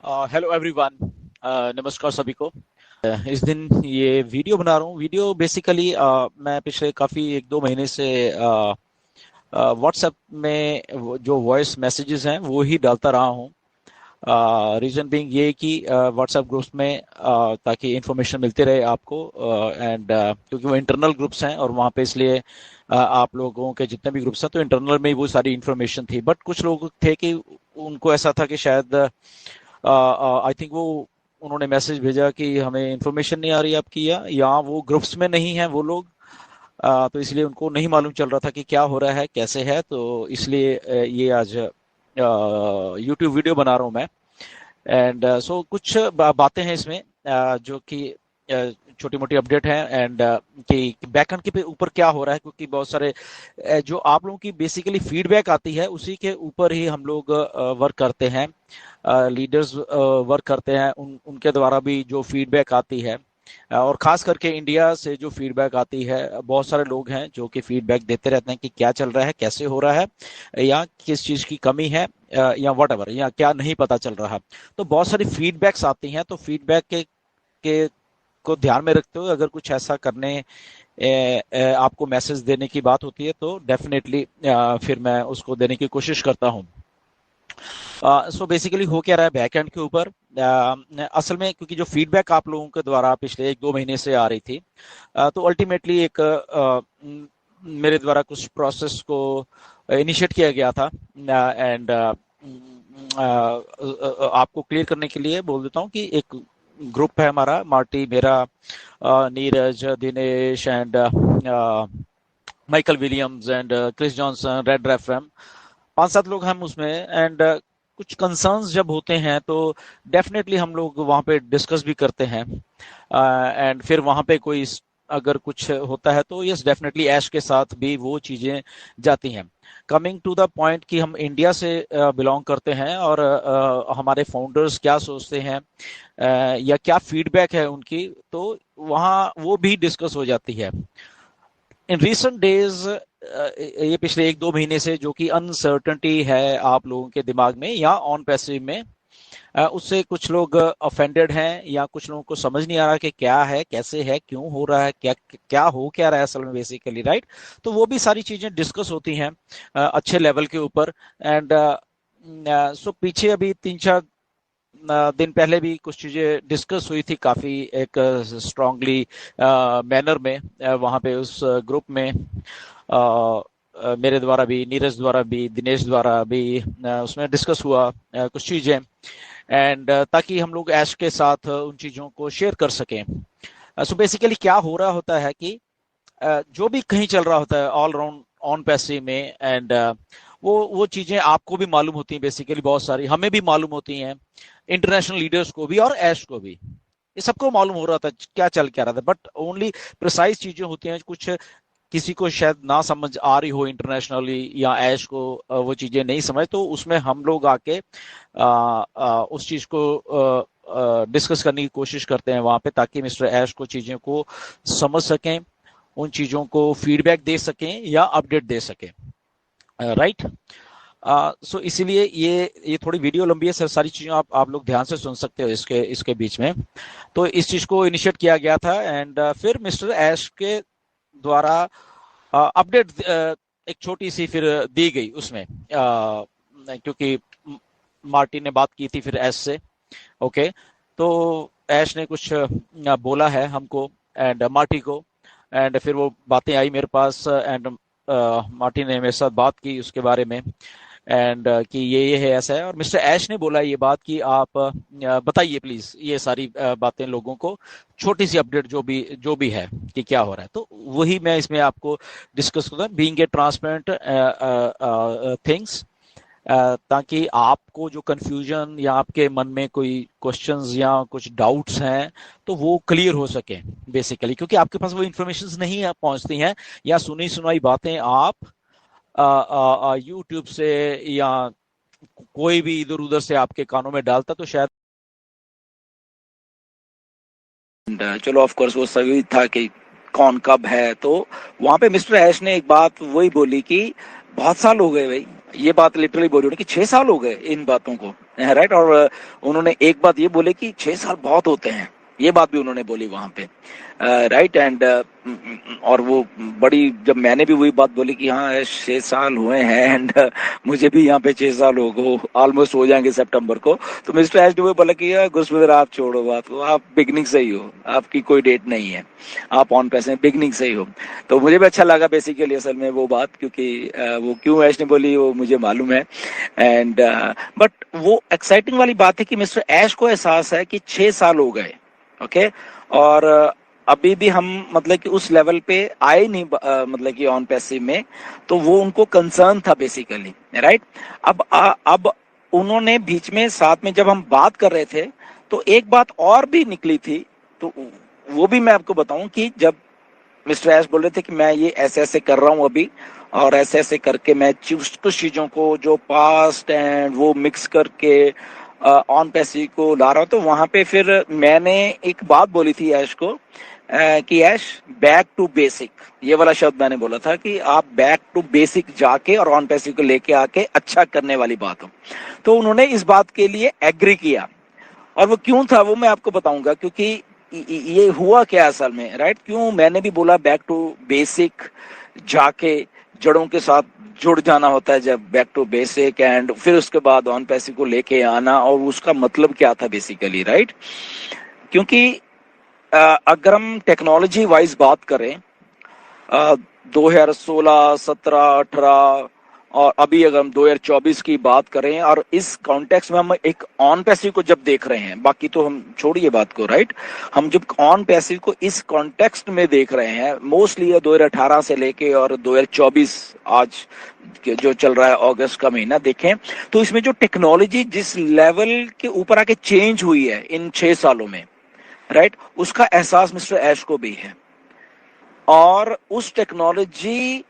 Hello everyone. नमस्कार सभी को। इस दिन ये वीडियो बना रहा हूँ। वीडियो बेसिकली मैं पिछले काफ़ी 1-2 महीने से व्हाट्सएप में जो वॉइस मैसेजेस हैं वो ही डालता रहा हूँ। रीज़न बीइंग ये कि व्हाट्सएप ग्रुप्स में ताकि इंफॉर्मेशन मिलती रहे आपको, एंड क्योंकि वो इंटरनल ग्रुप्स हैं और वहाँ पे इसलिए आप लोगों के जितने भी ग्रुप्स हैं तो इंटरनल में ही वो सारी इंफॉर्मेशन थी। बट कुछ लोग थे कि उनको ऐसा था कि शायद आई थिंक वो उन्होंने मैसेज भेजा कि हमें इंफॉर्मेशन नहीं आ रही आपकी, या वो ग्रुप्स में नहीं है वो लोग। तो इसलिए उनको नहीं मालूम चल रहा था कि क्या हो रहा है कैसे है, तो इसलिए ये आज यूट्यूब वीडियो बना रहा हूँ मैं। एंड सो कुछ बातें हैं इसमें जो कि छोटी मोटी अपडेट है, एंड कि बैकएंड के पे ऊपर क्या हो रहा है, क्योंकि बहुत सारे जो आप लोगों की बेसिकली फीडबैक आती है उसी के ऊपर ही हम लोग वर्क करते हैं। लीडर्स वर्क करते हैं, उनके द्वारा भी जो फीडबैक आती है, और ख़ास करके इंडिया से जो फीडबैक आती है, बहुत सारे लोग हैं जो कि फीडबैक देते रहते हैं कि क्या चल रहा है, कैसे हो रहा है, या किस चीज़ की कमी है, या वट या क्या नहीं पता चल रहा। तो बहुत सारी फीडबैक्स आती हैं, तो फीडबैक के को ध्यान में रखते हुए अगर कुछ ऐसा करने आपको मैसेज देने की बात होती है तो डेफिनेटली फिर मैं उसको देने की कोशिश करता हूँ। सो बेसिकली हो क्या रहा है बैकएंड के ऊपर। असल में क्योंकि जो फीडबैक आप लोगों के द्वारा पिछले 1-2 महीने से आ रही थी, तो अल्टीमेटली एक मेरे द्वारा कुछ प्रोसेस को इनिशिएट किया गया था। एंड आपको क्लियर करने के लिए बोल देता हूँ कि एक ग्रुप है हमारा, मार्टी, मेरा, Neeraj, Dinesh, and Michael Williams, and Chris Johnson, Red FM, 5-7 लोग हम उसमें। एंड कुछ कंसर्न्स जब होते हैं तो डेफिनेटली हम लोग वहाँ पे डिस्कस भी करते हैं। एंड फिर वहाँ पे कोई अगर कुछ होता है तो यस डेफिनेटली ऐश के साथ भी वो चीज़ें जाती हैं। कमिंग टू द पॉइंट कि हम इंडिया से बिलोंग करते हैं और हमारे फाउंडर्स क्या सोचते हैं, या क्या फीडबैक है उनकी, तो वहाँ वो भी डिस्कस हो जाती है। इन रिसेंट डेज, ये पिछले 1-2 महीने से जो कि अनसर्टनिटी है आप लोगों के दिमाग में या ऑन पैसिव में, उससे कुछ लोग ऑफेंडेड हैं, या कुछ लोगों को समझ नहीं आ रहा कि क्या है, कैसे है, क्यों हो रहा है, क्या क्या हो क्या रहा है असल में बेसिकली, राइट। तो वो भी सारी चीजें डिस्कस होती हैं अच्छे लेवल के ऊपर। एंड सो पीछे अभी 3-4 दिन पहले भी कुछ चीजें डिस्कस हुई थी काफी एक स्ट्रांगली मैनर में, वहां पे उस ग्रुप में मेरे द्वारा भी, नीरज द्वारा भी, दिनेश द्वारा भी उसमें डिस्कस हुआ कुछ चीजें। एंड ताकि हम लोग ऐश के साथ उन चीजों को शेयर कर सकें। सो बेसिकली क्या हो रहा होता है कि जो भी कहीं चल रहा होता है ऑल राउंड ऑन पैसे में, एंड वो चीजें आपको भी मालूम होती हैं, बेसिकली बहुत सारी हमें भी मालूम होती हैं, इंटरनेशनल लीडर्स को भी और ऐश को भी। ये सबको मालूम हो रहा था क्या चल क्या रहा था, बट ओनली प्रिसाइज चीजें होती हैं। कुछ किसी को शायद ना समझ आ रही हो इंटरनेशनली, या ऐश को वो चीजें नहीं समझ, तो उसमें हम लोग आके उस चीज को डिस्कस करने की कोशिश करते हैं वहां पे, ताकि मिस्टर ऐश को चीजों को समझ सकें, उन चीजों को फीडबैक दे सकें या अपडेट दे सकें, राइट। सो इसीलिए ये थोड़ी वीडियो लंबी है सर, सारी चीजें आप लोग ध्यान से सुन सकते हो इसके इसके बीच में। तो इस चीज को इनिशिएट किया गया था, एंड फिर मिस्टर ऐश के द्वारा अपडेट एक छोटी सी फिर दी गई उसमें, क्योंकि मार्टिन ने बात की थी फिर ऐश से। ओके, तो ऐश ने कुछ बोला है हमको एंड मार्टी को, एंड फिर वो बातें आई मेरे पास, एंड मार्टिन ने मेरे साथ बात की उसके बारे में, एंड कि ये है, ऐसा है। और मिस्टर ऐश ने बोला ये बात कि आप बताइए प्लीज ये सारी बातें लोगों को, छोटी सी अपडेट जो भी है कि क्या हो रहा है। तो वही मैं इसमें आपको डिस्कस करूंगा, बीइंग ए ट्रांसपेरेंट थिंग्स, ताकि आपको जो कंफ्यूजन या आपके मन में कोई क्वेश्चंस या कुछ डाउट्स हैं तो वो क्लियर हो सके बेसिकली, क्योंकि आपके पास वो इन्फॉर्मेशन नहीं पहुंचती हैं, या सुनी सुनाई बातें आप यूट्यूब से या कोई भी इधर उधर से आपके कानों में डालता तो शायद। चलो ऑफ कोर्स वो सही था कि कौन कब है, तो वहां पे मिस्टर ऐश ने एक बात वही बोली कि बहुत साल हो गए भाई, ये बात लिटरली बोली कि 6 साल हो गए इन बातों को, राइट। और उन्होंने एक बात ये बोले कि 6 साल बहुत होते हैं, ये बात भी उन्होंने बोली वहां पे, राइट। एंड और वो बड़ी, जब मैंने भी वही बात बोली कि हाँ 6 साल हुए हैं एंड मुझे भी यहाँ पे 6 साल हो ऑलमोस्ट हो जाएंगे सितंबर को, तो मिस्टर एच ने वो बोला कि यार गुरसुंदर आप छोड़ो बात को, आप बिगनिंग से ही हो, आपकी कोई डेट नहीं है, आप ऑन पैसे बिगनिंग से ही हो। तो मुझे भी अच्छा लगा बेसिकली असल में वो बात, क्योंकि वो क्यों एच ने बोली वो मुझे मालूम है। एंड बट वो एक्साइटिंग वाली बात है कि मिस्टर ऐश को एहसास है कि 6 साल हो गए, ओके, और अभी भी हम मतलब कि उस लेवल पे आए नहीं, मतलब कि ऑन पैसिव में, तो वो उनको कंसर्न था बेसिकली, राइट। अब उन्होंने बीच में साथ में जब हम बात कर रहे थे तो एक बात और भी निकली थी, तो वो भी मैं आपको बताऊं कि जब मिस्टर एस बोल रहे थे कि मैं ये ऐसे ऐसे कर रहा हूं अभी, और ऐसे ऐसे करके मैं कुछ चीजों को जो पास्ट एंड वो मिक्स करके ऑन पैसिव को ला रहा हूं, तो वहां पे फिर मैंने एक बात बोली थी ऐश को, कि ऐश बैक टू बेसिक, ये वाला शब्द मैंने बोला था कि आप बैक टू बेसिक जाके और ऑन पैसिव को लेके आके अच्छा करने वाली बात हो। तो उन्होंने इस बात के लिए एग्री किया, और वो क्यों था वो मैं आपको बताऊंगा, क्योंकि ये हुआ क्या असल में, राइट। क्यों मैंने भी बोला बैक टू बेसिक जाके जड़ों के साथ जुड़ जाना होता है, जब बैक टू बेसिक एंड फिर उसके बाद ऑन पैसिव को लेके आना, और उसका मतलब क्या था बेसिकली, राइट। क्योंकि अगर हम टेक्नोलॉजी वाइज बात करें, 2016, 17, 18 और अभी अगर हम 2024 की बात करें, और इस कॉन्टेक्स्ट में हम एक ऑन पैसिव को जब देख रहे हैं, बाकी तो हम छोड़िए बात को, राइट। हम जब ऑन पैसिव को इस कॉन्टेक्स्ट में देख रहे हैं, मोस्टली 2018 से लेके और 2024 आज जो चल रहा है अगस्त का महीना देखें, तो इसमें जो टेक्नोलॉजी जिस लेवल के ऊपर आके चेंज हुई है इन 6 सालों में, राइट, उसका एहसास मिस्टर ऐश को भी है। और उस टेक्नोलॉजी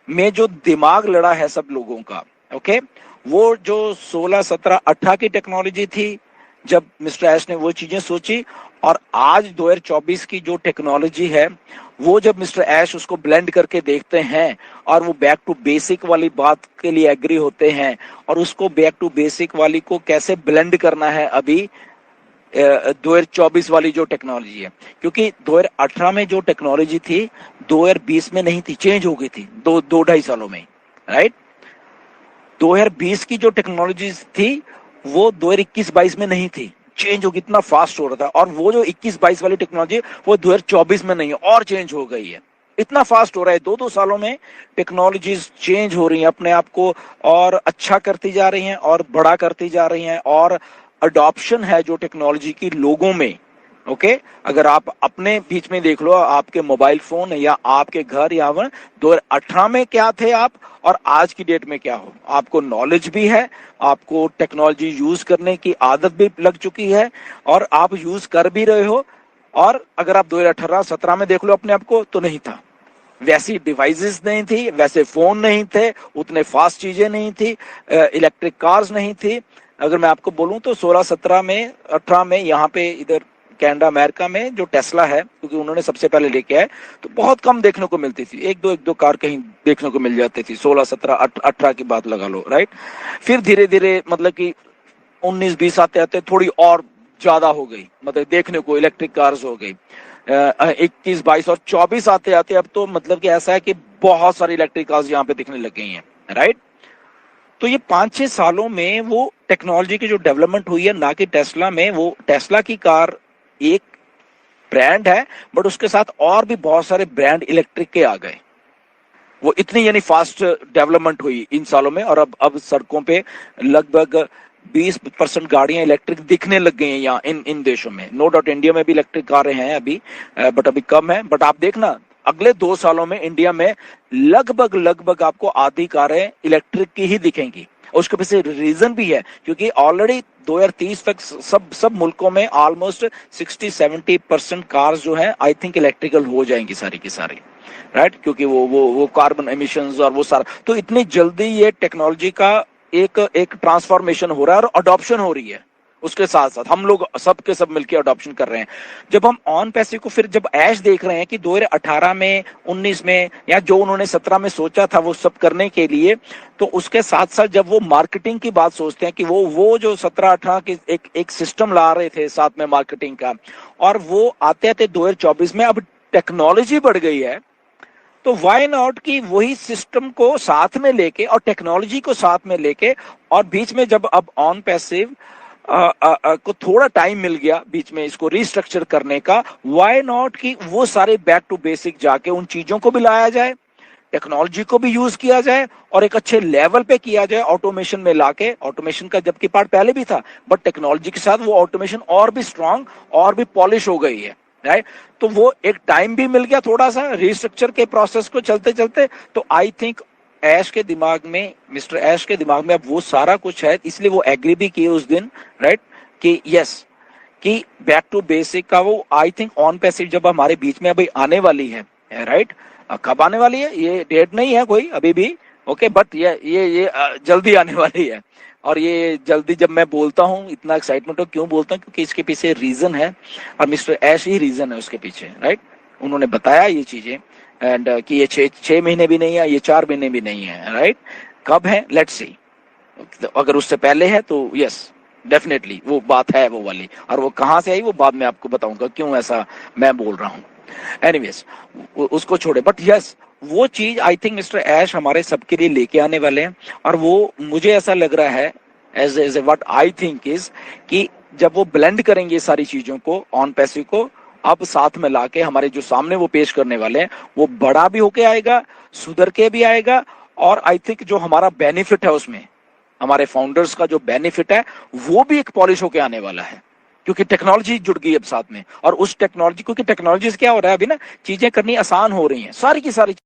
में जो दिमाग लड़ा है सब लोगों का, ओके, वो जो 16, 17, 18 की टेक्नोलॉजी थी जब मिस्टर ऐश ने वो चीजें सोची, और आज 2024 की जो टेक्नोलॉजी है वो जब मिस्टर ऐश उसको ब्लेंड करके देखते हैं और वो बैक टू बेसिक वाली बात के लिए एग्री होते हैं, और उसको बैक टू बेसिक वाली को कैसे ब्लेंड करना है अभी 2024 वाली जो टेक्नोलॉजी है, क्योंकि 2018 में जो टेक्नोलॉजी थी 2020 में नहीं थी, चेंज हो गई थी दो ढाई सालों में, राइट। 2020 की जो टेक्नोलॉजी थी वो 2021-22 में नहीं थी, चेंज हो गई, इतना फास्ट हो रहा था। और वो जो 21-22 वाली टेक्नोलॉजी वो 2024 में नहीं है, और चेंज हो गई है, इतना फास्ट हो रहा है। 2-2 सालों में टेक्नोलॉजीज चेंज हो रही हैं, अपने आप को और अच्छा करती जा रही हैं और बड़ा करती जा रही हैं, और अडॉप्शन है जो टेक्नोलॉजी की लोगों में, ओके। अगर आप अपने बीच में देख लो, आपके मोबाइल फोन या आपके घर, या 2018 में क्या थे आप और आज की डेट में क्या हो, आपको नॉलेज भी है, आपको टेक्नोलॉजी यूज करने की आदत भी लग चुकी है, और आप यूज कर भी रहे हो। और अगर आप 2018-17 में देख लो अपने आप को, तो नहीं था, वैसी डिवाइसेस नहीं थी, वैसे फोन नहीं थे, उतने फास्ट चीजें नहीं थी, इलेक्ट्रिक कार्स नहीं थी। अगर मैं आपको बोलूं तो 16, 17 में, 18 में यहाँ पे इधर कनाडा अमेरिका में जो टेस्ला है, क्योंकि उन्होंने सबसे पहले लेके आए, तो बहुत कम देखने को मिलती थी, एक दो कार कहीं देखने को मिल जाती थी, 16, 17, 18 की बात लगा लो, राइट। फिर धीरे धीरे मतलब कि 19-20 आते आते थोड़ी और ज्यादा हो गई, मतलब देखने को इलेक्ट्रिक कार्स हो गई। 21, 22 और 24 आते आते अब तो मतलब कि ऐसा है कि बहुत सारी इलेक्ट्रिक कार्स यहाँ पे दिखने लग गई हैं, राइट। तो ये 5-6 सालों में वो टेक्नोलॉजी की जो डेवलपमेंट हुई है, ना कि टेस्ला में, वो टेस्ला की कार एक ब्रांड है, बट उसके साथ और भी बहुत सारे ब्रांड इलेक्ट्रिक के आ गए, वो इतनी यानी फास्ट डेवलपमेंट हुई इन सालों में। और अब सड़कों पे लगभग 20% गाड़ियां इलेक्ट्रिक दिखने लग गई हैं यहाँ इन देशों में। नो डाउट इंडिया में भी इलेक्ट्रिक कारें हैं अभी, बट अभी कम है। बट आप देखना अगले 2 सालों में इंडिया में लगभग आपको आधी कारें इलेक्ट्रिक की ही दिखेंगी। उसके पीछे रीजन भी है, क्योंकि ऑलरेडी 2030 तक सब मुल्कों में ऑलमोस्ट 60-70% कार्स जो है आई थिंक इलेक्ट्रिकल हो जाएंगी सारी की सारी, राइट। क्योंकि वो कार्बन एमिशंस और वो सारा, तो इतनी जल्दी ये टेक्नोलॉजी का एक ट्रांसफॉर्मेशन हो रहा है और अडॉप्शन हो रही है। उसके साथ साथ हम लोग सब के सब मिलकर अडॉप्शन कर रहे हैं। जब हम ऑन पैसिव को फिर जब ऐश देख रहे हैं कि 2018 में 19 में या जो उन्होंने 17 में सोचा था वो सब करने के लिए, तो उसके साथ साथ जब वो मार्केटिंग की बात सोचते हैं कि वो जो 17-18 के एक सिस्टम ला रहे थे साथ में मार्केटिंग का, और वो आते आते 2024 में अब टेक्नोलॉजी बढ़ गई है, तो वाई नॉट कि वही सिस्टम को साथ में लेके और टेक्नोलॉजी को साथ में लेके, और बीच में जब अब ऑन पैसिव को थोड़ा टाइम मिल गया बीच में इसको रिस्ट्रक्चर करने का, वाई नॉट कि वो सारे बैक टू बेसिक जाके उन चीजों को भी लाया जाए, टेक्नोलॉजी को भी यूज किया जाए और एक अच्छे लेवल पे किया जाए ऑटोमेशन में लाके। ऑटोमेशन का जबकि पार्ट पहले भी था, बट टेक्नोलॉजी के साथ वो ऑटोमेशन और भी स्ट्रांग और भी पॉलिश हो गई है, राइट। तो वो एक टाइम भी मिल गया थोड़ा सा रिस्ट्रक्चर के प्रोसेस को चलते चलते। तो आई थिंक ऐश के दिमाग में, मिस्टर ऐश के दिमाग में अब वो सारा कुछ है, इसलिए वो एग्री भी किए उस दिन, राइट, कि यस कि बैक टू बेसिक का वो आई थिंक ऑन पैसिव जब हमारे बीच में अभी आने वाली है, राइट। कब आने वाली है ये डेट नहीं है कोई अभी भी, ओके, बट ये जल्दी आने वाली है। और ये जल्दी जब मैं बोलता हूँ इतना एक्साइटमेंट हो, क्यों बोलता हूँ, क्योंकि इसके पीछे रीजन है और मिस्टर ऐश ही रीजन है उसके पीछे, राइट। उन्होंने बताया ये चीजें एंड कि ये 6 महीने भी नहीं है, ये 4 महीने भी नहीं है, राइट। कब है लेट्स सी, अगर उससे पहले है तो यस डेफिनेटली वो बात है वो वाली, और वो कहाँ से आई वो बाद में आपको बताऊंगा क्यों ऐसा मैं बोल रहा हूँ। एनीवेज उसको छोड़े, बट यस वो चीज आई थिंक मिस्टर ऐश हमारे सबके लिए लेके आने वाले हैं। और वो मुझे ऐसा लग रहा है as a what I think is कि जब वो ब्लेंड करेंगे सारी चीजों को ऑन पैसिव को अब साथ में लाके हमारे जो सामने वो पेश करने वाले हैं, वो बड़ा भी होके आएगा, सुधर के भी आएगा, और आई थिंक जो हमारा बेनिफिट है उसमें, हमारे फाउंडर्स का जो बेनिफिट है वो भी एक पॉलिश होके आने वाला है, क्योंकि टेक्नोलॉजी जुड़ गई अब साथ में। और उस टेक्नोलॉजी, क्योंकि टेक्नोलॉजी से क्या हो रहा है अभी ना, चीजें करनी आसान हो रही हैं, सारी की सारी